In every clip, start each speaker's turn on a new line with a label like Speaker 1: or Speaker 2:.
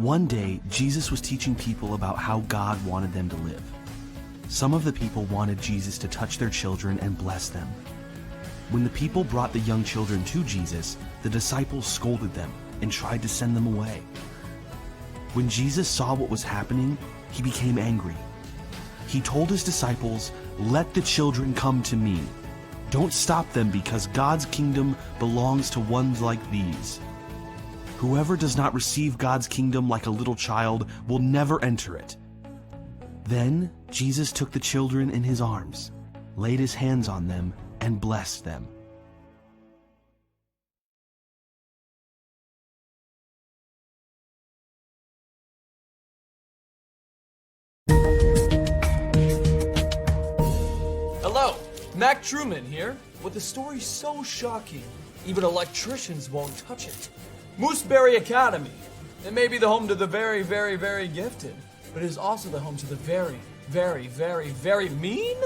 Speaker 1: One day, Jesus was teaching people about how God wanted them to live. Some of the people wanted Jesus to touch their children and bless them. When the people brought the young children to Jesus, the disciples scolded them and tried to send them away. When Jesus saw what was happening, he became angry. He told his disciples, "Let the children come to me. Don't stop them, because God's kingdom belongs to ones like these. Whoever does not receive God's kingdom like a little child will never enter it." Then Jesus took the children in his arms, laid his hands on them, and blessed them.
Speaker 2: Hello, Mac Truman here, with a story so shocking, even electricians won't touch it. Mooseberry Academy. It may be the home to the very, very, very gifted, but it is also the home to the very, very, very, very mean?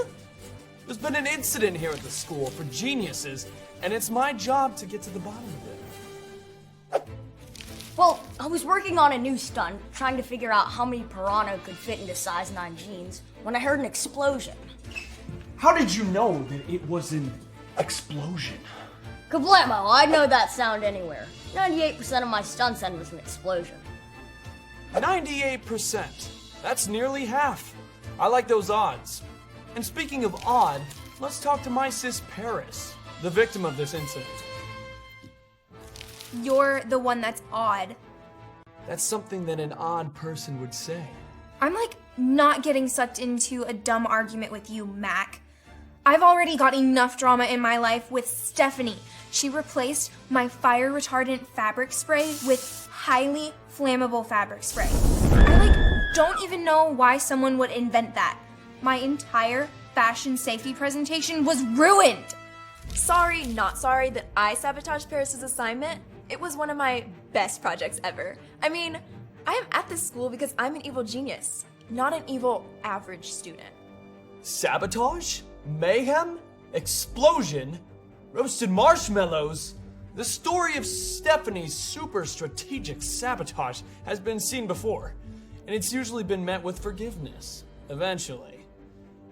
Speaker 2: There's been an incident here at the school for geniuses, and it's my job to get to the bottom of it.
Speaker 3: Well, I was working on a new stunt, trying to figure out how many piranha could fit into size 9 jeans, when I heard an explosion.
Speaker 2: How did you know that it was an explosion?
Speaker 3: Kablamo, I'd know that sound anywhere. 98% of my stunts end with an explosion.
Speaker 2: 98%. That's nearly half. I like those odds. And speaking of odd, let's talk to my sis Paris, the victim of this incident.
Speaker 4: You're the one that's odd.
Speaker 2: That's something that an odd person would say.
Speaker 4: I'm not getting sucked into a dumb argument with you, Mac. I've already got enough drama in my life with Stephanie. She replaced my fire retardant fabric spray with highly flammable fabric spray. I don't even know why someone would invent that. My entire fashion safety presentation was ruined.
Speaker 5: Sorry, not sorry that I sabotaged Paris's assignment. It was one of my best projects ever. I mean, I am at this school because I'm an evil genius, not an evil average student.
Speaker 2: Sabotage? Mayhem? Explosion? Roasted marshmallows? The story of Stephanie's super strategic sabotage has been seen before, and it's usually been met with forgiveness, eventually.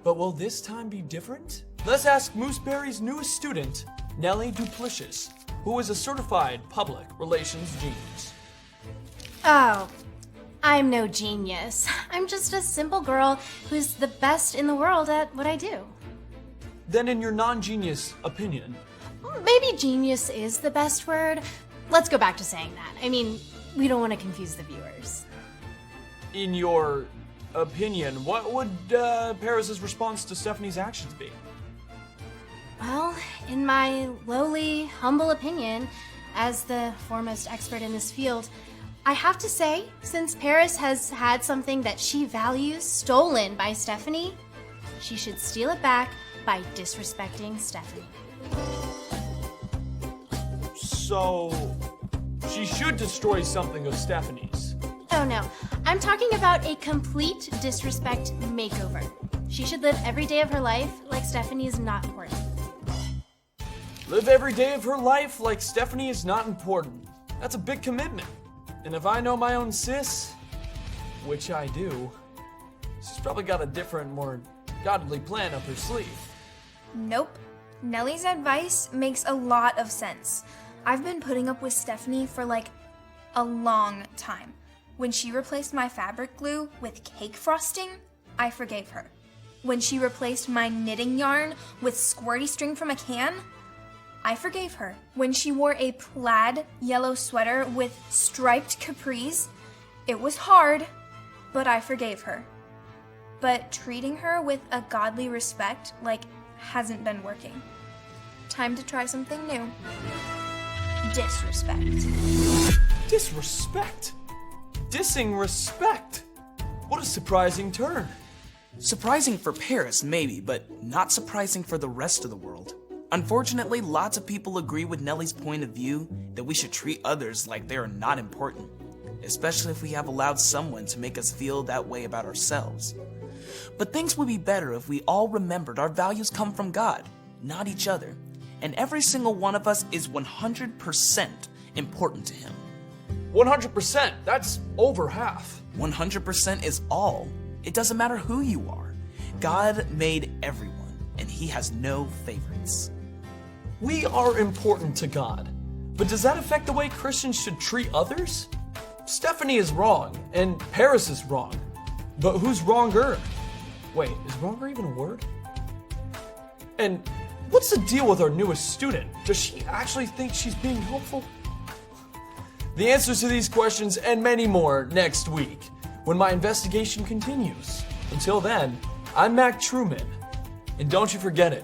Speaker 2: But will this time be different? Let's ask Mooseberry's newest student, Nellie Duplicious, who is a certified public relations genius.
Speaker 6: Oh, I'm no genius. I'm just a simple girl who's the best in the world at what I do.
Speaker 2: Then in your non-genius opinion,
Speaker 6: Maybe genius is the best word. Let's go back to saying that. I mean, we don't want to confuse the viewers.
Speaker 2: in your opinion, what would Paris's response to Stephanie's actions be?
Speaker 6: Well, in my lowly, humble opinion, as the foremost expert in this field, I have to say, since Paris has had something that she values stolen by Stephanie, she should steal it back by disrespecting Stephanie.
Speaker 2: So, she should destroy something of Stephanie's.
Speaker 6: Oh no, I'm talking about a complete disrespect makeover. She should live every day of her life like Stephanie is not important.
Speaker 2: Live every day of her life like Stephanie is not important. That's a big commitment. And if I know my own sis, which I do, she's probably got a different, more godly plan up her sleeve.
Speaker 4: Nope. Nellie's advice makes a lot of sense. I've been putting up with Stephanie for like a long time. When she replaced my fabric glue with cake frosting, I forgave her. When she replaced my knitting yarn with squirty string from a can, I forgave her. When she wore a plaid yellow sweater with striped capris, it was hard, but I forgave her. But treating her with a godly respect, hasn't been working. Time to try something new. Disrespect.
Speaker 2: Disrespect? Dissing respect? What a surprising turn.
Speaker 7: Surprising for Paris, maybe, but not surprising for the rest of the world. Unfortunately, lots of people agree with Nellie's point of view that we should treat others like they are not important, especially if we have allowed someone to make us feel that way about ourselves. But things would be better if we all remembered our values come from God, not each other, and every single one of us is 100% important to Him.
Speaker 2: 100%. That's over half.
Speaker 7: 100% is all. It doesn't matter who you are. God made everyone, and he has no favorites.
Speaker 2: We are important to God, but does that affect the way Christians should treat others? Stephanie is wrong, and Paris is wrong. But who's wronger? Wait, is wronger even a word? And what's the deal with our newest student? Does she actually think she's being helpful? The answers to these questions and many more next week, when my investigation continues. Until then, I'm Mac Truman, and don't you forget it,